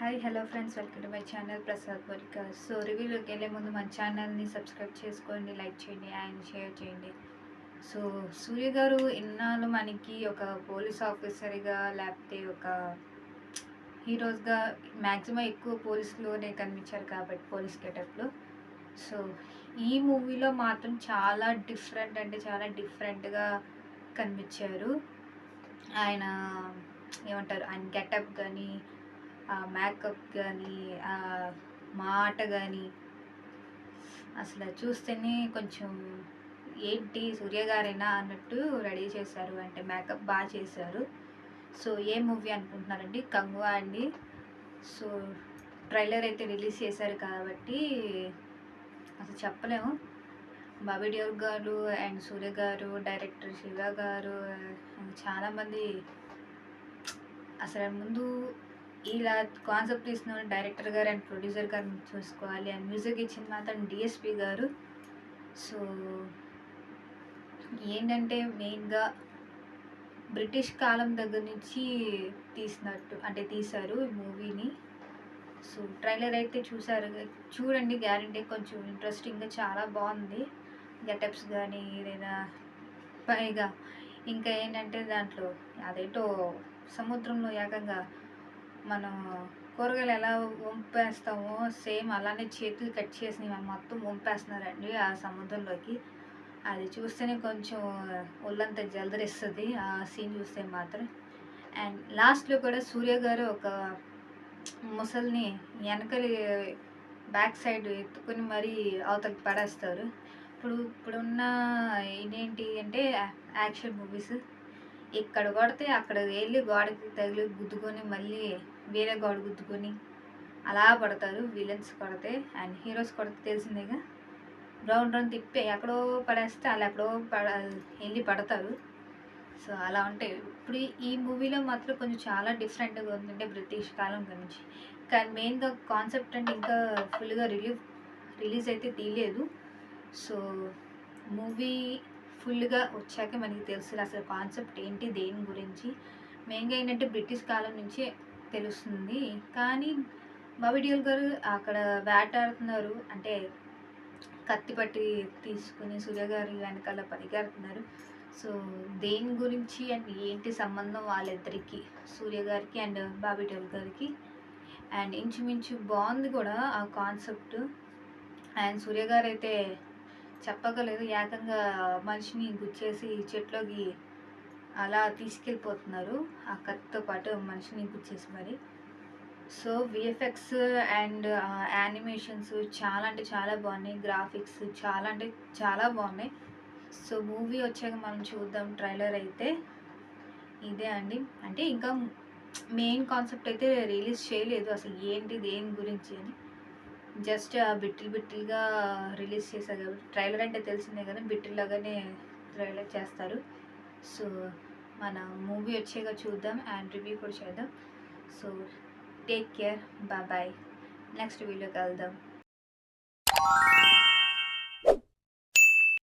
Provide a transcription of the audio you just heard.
Hi hello friends, welcome to my channel Prasad Varika. So రివ్యూలోకి వెళ్ళే ముందు మన ఛానల్ని సబ్స్క్రైబ్ చేసుకోండి, లైక్ చేయండి అండ్ షేర్ చేయండి. సో సూర్య గారు ఇన్నాళ్ళు మనకి ఒక పోలీస్ ఆఫీసర్గా లేకపోతే ఒక హీరోస్గా మ్యాక్సిమం ఎక్కువ పోలీసులోనే కనిపించారు కాబట్టి పోలీస్ గెటప్లో. సో ఈ మూవీలో మాత్రం చాలా డిఫరెంట్ అంటే చాలా డిఫరెంట్గా కనిపించారు. ఆయన ఏమంటారు, ఆయన గెటప్ కానీ, ఆ మేకప్ కానీ, ఆ మాట కానీ అసలు చూస్తేనే కొంచెం ఏంటి సూర్య గారేనా అన్నట్టు రెడీ చేశారు. అంటే మేకప్ బాగా చేశారు. సో ఏ మూవీ అనుకుంటున్నారండి? కంగువా అండి. సో ట్రైలర్ అయితే రిలీజ్ చేశారు కాబట్టి అసలు చెప్పలేము. బాబీ డియోల్ గారు అండ్ సూర్య గారు, డైరెక్టర్ శివ గారు, చాలామంది అసలు ముందు ఇలా కాన్సెప్ట్ తీసిన డైరెక్టర్ గారు అండ్ ప్రొడ్యూసర్ గారిని చూసుకోవాలి. అండ్ మ్యూజిక్ ఇచ్చింది మాత్రం డిఎస్పి గారు. సో ఏంటంటే మెయిన్గా బ్రిటిష్ కాలం దగ్గర నుంచి తీశారు ఈ మూవీని. సో ట్రైలర్ అయితే చూడండి, గ్యారంటీ కొంచెం ఇంట్రెస్టింగ్గా చాలా బాగుంది. గెటప్స్ కానీ లేదా పైగా ఇంకా ఏంటంటే దాంట్లో అదేంటో సముద్రంలో ఏకంగా మనం కూరగాయలు ఎలా వంపేస్తామో సేమ్ అలానే చేతులు కట్ చేసి మనం మొత్తం వంపేస్తున్నారండి ఆ సముద్రంలోకి. అది చూస్తేనే కొంచెం ఒళ్ళంతా జలదరిస్తుంది ఆ సీన్ చూస్తే మాత్రం. అండ్ లాస్ట్లో కూడా సూర్య గారు ఒక ముసలిని వెనకలి బ్యాక్ సైడ్ ఎత్తుకుని మరీ అవతలకి పడేస్తారు. ఇప్పుడున్న ఇదేంటి అంటే యాక్షన్ మూవీస్, ఇక్కడ కొడితే అక్కడ వెళ్ళి గోడకి తగిలి గుద్దుకొని మళ్ళీ వేరే గోడ గుద్దుకొని అలా పడతారు విలన్స్ కొడితే. అండ్ హీరోస్ కొడితే తెలిసిందేగా, రౌండ్ తిప్పి ఎక్కడో పడేస్తే వాళ్ళు ఎక్కడో వెళ్ళి పడతారు. సో అలా ఉంటాయి. ఇప్పుడు ఈ మూవీలో మాత్రం కొంచెం చాలా డిఫరెంట్గా ఉందంటే బ్రిటిష్ కాలం గురించి. కానీ మెయిన్గా కాన్సెప్ట్ అంటే ఇంకా ఫుల్గా రిలీజ్ అయితే తీయలేదు. సో మూవీ ఫుల్గా వచ్చాక మనకి తెలుస్తుంది అసలు కాన్సెప్ట్ ఏంటి, దేని గురించి. మెయిన్గా ఏంటంటే బ్రిటిష్ కాలం నుంచే తెలుస్తుంది. కానీ బాబీ డియోల్ గారు అక్కడ వేటాడుతున్నారు, అంటే కత్తి పట్టి తీసుకుని సూర్య గారి వెనకాల పరిగెడుతున్నారు. సో దేని గురించి అండ్ ఏంటి సంబంధం వాళ్ళిద్దరికి, సూర్య గారికి అండ్ బాబీ డియోల్ గారికి. అండ్ ఇంచుమించు బాగుంది కూడా ఆ కాన్సెప్ట్. అండ్ సూర్య గారు అయితే చెప్పగలేదు, ఏకంగా మనిషిని గుచ్చేసి చెట్లోకి అలా తీసుకెళ్ళిపోతున్నారు ఆ కత్తితో పాటు మనిషిని గుచ్చేసి మరి. సో విఎఫ్ఎక్స్ అండ్ యానిమేషన్స్ చాలా అంటే చాలా బాగున్నాయి. గ్రాఫిక్స్ చాలా అంటే చాలా బాగున్నాయి. సో మూవీ వచ్చాక మనం చూద్దాం. ట్రైలర్ అయితే ఇదే అండి. అంటే ఇంకా మెయిన్ కాన్సెప్ట్ అయితే రిలీజ్ చేయలేదు, అసలు ఏంటి దేని గురించి అని. జస్ట్ బిట్టిల్గా రిలీజ్ చేశారు కాబట్టి ట్రైలర్ అంటే తెలిసిందే కదా, బిట్టిల్లాగానే ట్రైలర్ చేస్తారు. సో మన మూవీ వచ్చాక చూద్దాం అండ్ రివ్యూ కూడా చేద్దాం. So take care, bye. Next వీడియోకి వెళ్దాం.